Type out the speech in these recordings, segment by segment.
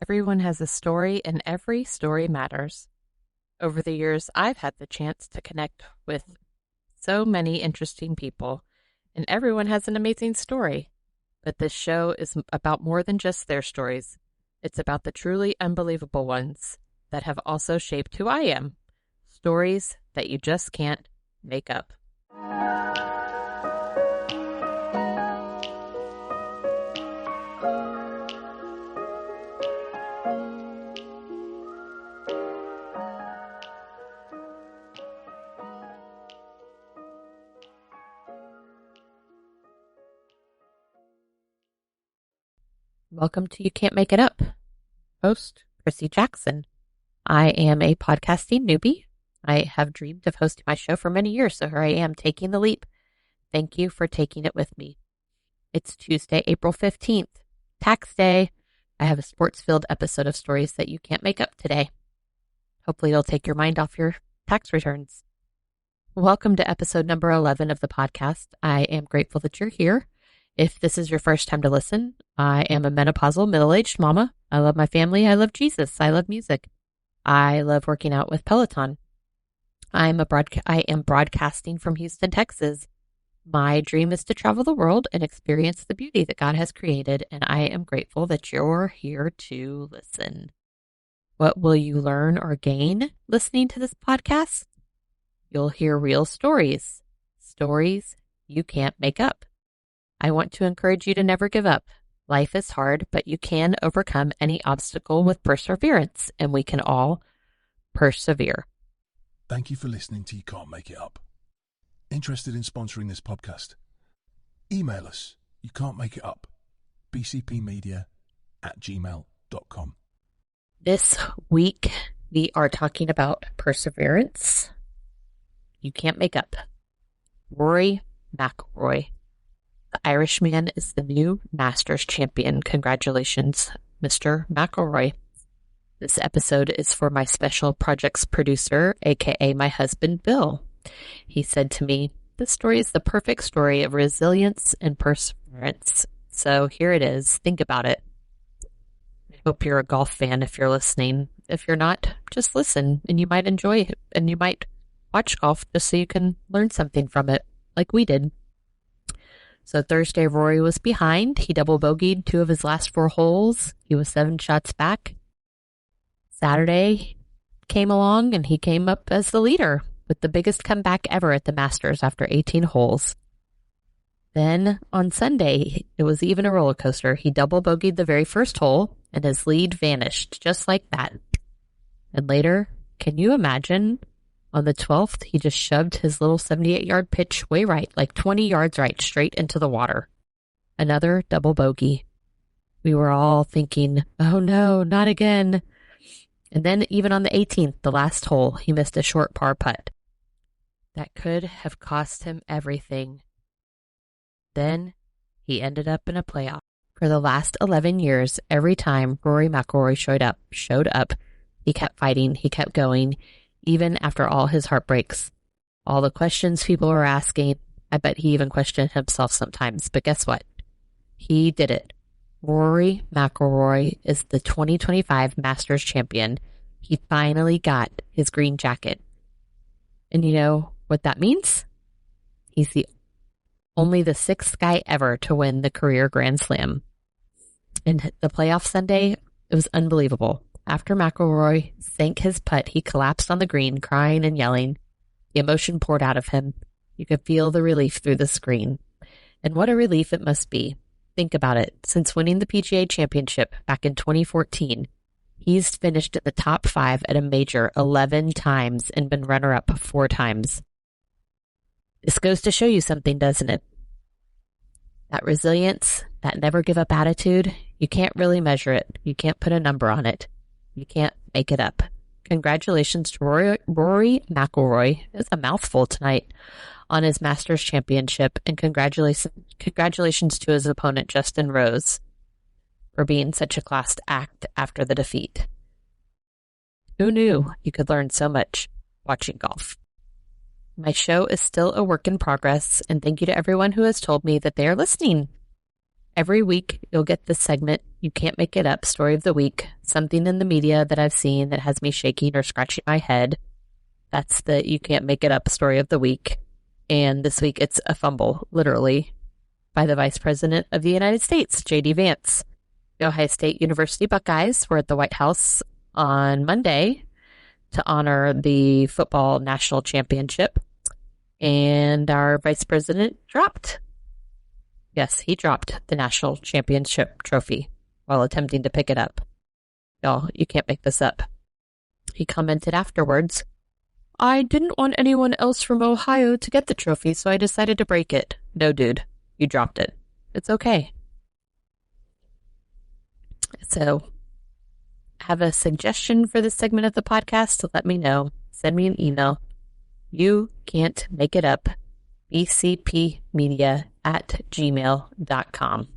Everyone has a story, and every story matters. Over the years, I've had the chance to connect with so many interesting people, and everyone has an amazing story. But this show is about more than just their stories. It's about the truly unbelievable ones that have also shaped who I am. Stories that you just can't make up. Welcome to You Can't Make It Up. Host, Chrissy Jackson. I am a podcasting newbie. I have dreamed of hosting my show for many years, so here I am taking the leap. Thank you for taking it with me. It's Tuesday, April 15th, tax day. I have a sports-filled episode of stories that you can't make up today. Hopefully it'll take your mind off your tax returns. Welcome to episode number 11 of the podcast. I am grateful that you're here. If this is your first time to listen, I am a menopausal, middle-aged mama. I love my family. I love Jesus. I love music. I love working out with Peloton. I am broadcasting from Houston, Texas. My dream is to travel the world and experience the beauty that God has created, and I am grateful that you're here to listen. What will you learn or gain listening to this podcast? You'll hear real stories. Stories you can't make up. I want to encourage you to never give up. Life is hard, but you can overcome any obstacle with perseverance, and we can all persevere. Thank you for listening to You Can't Make It Up. Interested in sponsoring this podcast? Email us, you can't make it up, bcpmedia@gmail.com. This week, we are talking about perseverance. You can't make up. Rory McIlroy. The Irishman is the new Masters champion. Congratulations, Mr. McIlroy. This episode is for my special projects producer, aka my husband, Bill. He said to me, "This story is the perfect story of resilience and perseverance." So here it is. Think about it. I hope you're a golf fan if you're listening. If you're not, just listen, and you might enjoy it, and you might watch golf just so you can learn something from it, like we did. So Thursday, Rory was behind. He double bogeyed 2 of his last 4 holes. He was 7 shots back. Saturday came along, and he came up as the leader with the biggest comeback ever at the Masters after 18 holes. Then on Sunday, it was even a roller coaster. He double bogeyed the very first hole, and his lead vanished just like that. And later, can you imagine? On the 12th, he just shoved his little 78-yard pitch way right, like 20 yards right, straight into the water. Another double bogey. We were all thinking, oh no, not again. And then even on the 18th, the last hole, he missed a short par putt. That could have cost him everything. Then he ended up in a playoff. For the last 11 years, every time Rory McIlroy showed up, he kept fighting, he kept going. Even after all his heartbreaks, all the questions people were asking, I bet he even questioned himself sometimes. But guess what? He did it. Rory McIlroy is the 2025 Masters champion. He finally got his green jacket. And you know what that means? He's only the 6th guy ever to win the career Grand Slam. And the playoff Sunday, it was unbelievable. After McIlroy sank his putt, he collapsed on the green, crying and yelling. The emotion poured out of him. You could feel the relief through the screen. And what a relief it must be. Think about it. Since winning the PGA Championship back in 2014, he's finished at the top 5 at a major 11 times and been runner-up 4 times. This goes to show you something, doesn't it? That resilience, that never-give-up attitude, you can't really measure it. You can't put a number on it. You can't make it up. Congratulations to Rory McIlroy. It's a mouthful tonight on his Masters championship, and congratulations to his opponent, Justin Rose, for being such a class act after the defeat. Who knew you could learn so much watching golf? My show is still a work in progress, and thank you to everyone who has told me that they are listening. Every week, you'll get this segment You can't make it up story of the week. Something in the media that I've seen that has me shaking or scratching my head. That's the you can't make it up story of the week. And this week it's a fumble, literally, by the Vice President of the United States, J.D. Vance. The Ohio State University Buckeyes were at the White House on Monday to honor the football national championship. And our Vice President dropped. Yes, he dropped the national championship trophy while attempting to pick it up. Y'all, you can't make this up. He commented afterwards, "I didn't want anyone else from Ohio to get the trophy, so I decided to break it." No, dude, you dropped it. It's okay. So, have a suggestion for this segment of the podcast? Let me know. Send me an email. You can't make it up. bcpmedia@gmail.com.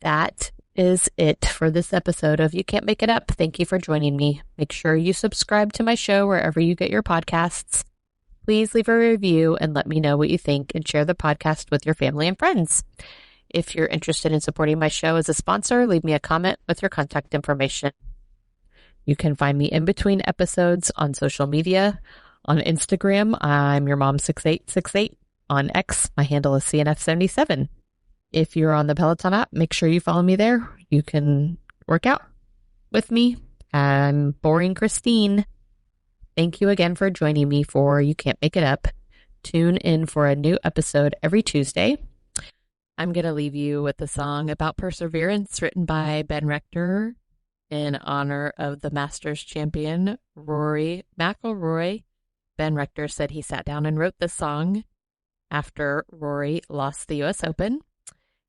That is it for this episode of You Can't Make It Up. Thank you for joining me. Make sure you subscribe to my show wherever you get your podcasts. Please leave a review and let me know what you think, and share the podcast with your family and friends. If you're interested in supporting my show as a sponsor, leave me a comment with your contact information. You can find me in between episodes on social media. On Instagram, I'm your mom6868. On X, my handle is CNF77. If you're on the Peloton app, make sure you follow me there. You can work out with me. I'm Boring Christine. Thank you again for joining me for You Can't Make It Up. Tune in for a new episode every Tuesday. I'm going to leave you with a song about perseverance written by Ben Rector in honor of the Masters champion, Rory McIlroy. Ben Rector said he sat down and wrote this song after Rory lost the U.S. Open.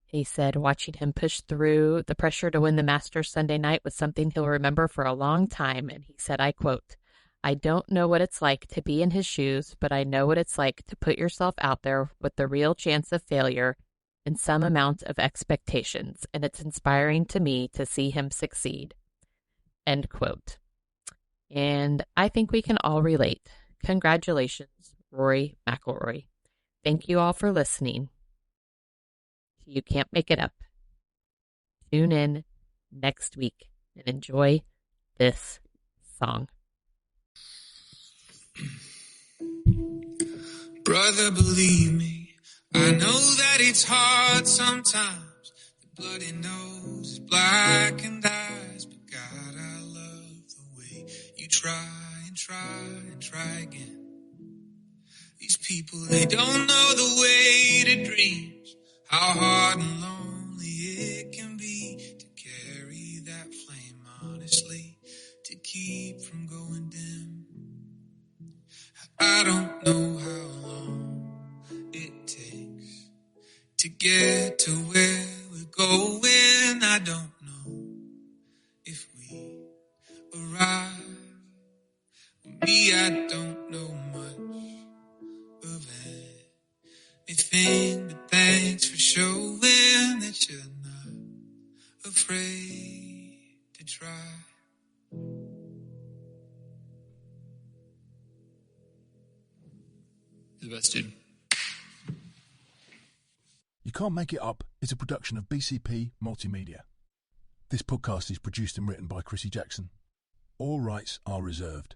He said watching him push through the pressure to win the Masters Sunday night was something he'll remember for a long time. And he said, I quote, "I don't know what it's like to be in his shoes, but I know what it's like to put yourself out there with the real chance of failure and some amount of expectations. And it's inspiring to me to see him succeed." End quote. And I think we can all relate. Congratulations, Rory McIlroy. Thank you all for listening. You Can't Make It Up. Tune in next week and enjoy this song. Brother, believe me, I know that it's hard sometimes. The bloody nose is blackened eyes, but God, I love the way you try and try and try again. These people, they don't know the way to dreams, how hard and lonely it can be to carry that flame honestly, to keep from going dim. I don't know how long it takes to get to where we're going. I don't know if we arrive. Me, I don't know much of anything, but thanks for showing that you're not afraid to try. The best, dude. You Can't Make It Up is a production of BCP Multimedia. This podcast is produced and written by Chrissy Jackson. All rights are reserved.